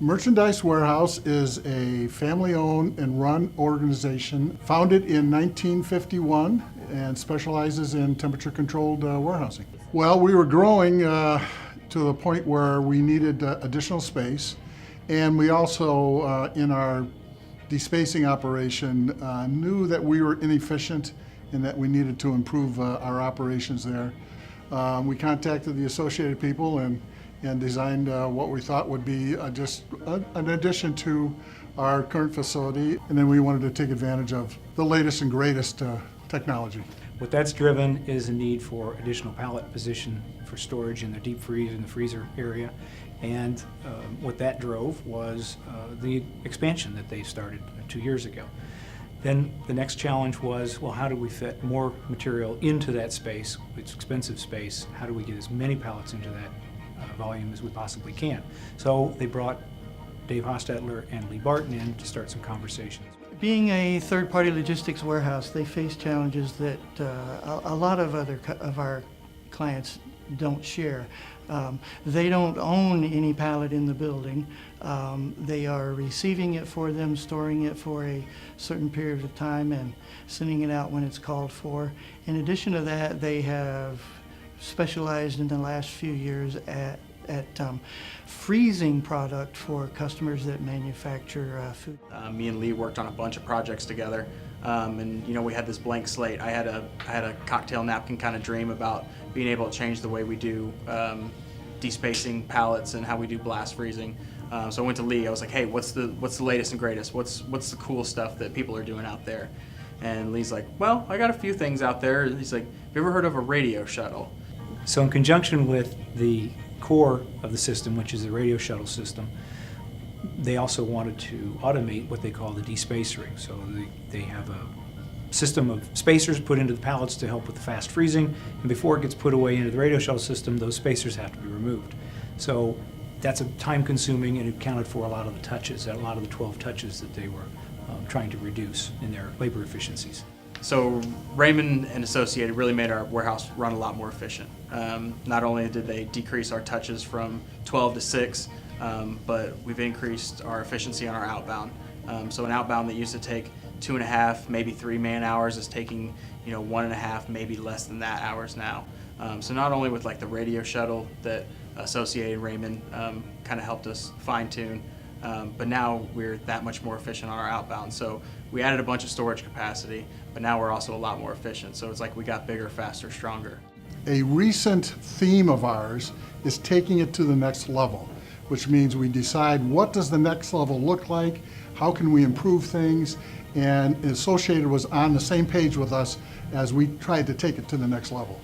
Merchandise Warehouse is a family-owned and run organization founded in 1951 and specializes in temperature-controlled warehousing. Well, we were growing to the point where we needed additional space, and we also, in our despacing operation, knew that we were inefficient and that we needed to improve our operations there. We contacted the associated people and designed what we thought would be just an addition to our current facility. And then we wanted to take advantage of the latest and greatest technology. What that's driven is a need for additional pallet position for storage in the deep freeze and the freezer area. And what that drove was the expansion that they started 2 years ago. Then the next challenge was, well, how do we fit more material into that space? It's expensive space. How do we get as many pallets into that volume as we possibly can? So they brought Dave Hostetler and Lee Barton in to start some conversations. Being a third-party logistics warehouse, they face challenges that a lot of our clients don't share. They don't own any pallet in the building. They are receiving it for them, storing it for a certain period of time, and sending it out when it's called for. In addition to that, they have specialized in the last few years at freezing product for customers that manufacture food. Me and Lee worked on a bunch of projects together, and you know, we had this blank slate. I had a cocktail napkin kind of dream about being able to change the way we do despacing pallets and how we do blast freezing. So I went to Lee. I was like, hey, what's the latest and greatest? What's the cool stuff that people are doing out there? And Lee's like, well, I got a few things out there. He's like, have you ever heard of a radio shuttle? So in conjunction with the core of the system, which is the radio shuttle system, they also wanted to automate what they call the despacering. So they have a system of spacers put into the pallets to help with the fast freezing, and before it gets put away into the radio shuttle system, those spacers have to be removed. So that's a time-consuming, and it accounted for a lot of the touches, a lot of the 12 touches that they were trying to reduce in their labor efficiencies. So Raymond and Associated really made our warehouse run a lot more efficient. Not only did they decrease our touches from 12 to 6, but we've increased our efficiency on our outbound. So an outbound that used to take 2.5, maybe 3 man hours is taking, 1.5, maybe less than that hours now. So not only with like the radio shuttle that Associated Raymond kind of helped us fine tune, but now we're that much more efficient on our outbound. So we added a bunch of storage capacity, but now we're also a lot more efficient. So it's like we got bigger, faster, stronger. A recent theme of ours is taking it to the next level, which means we decide what does the next level look like, how can we improve things, and Associated was on the same page with us as we tried to take it to the next level.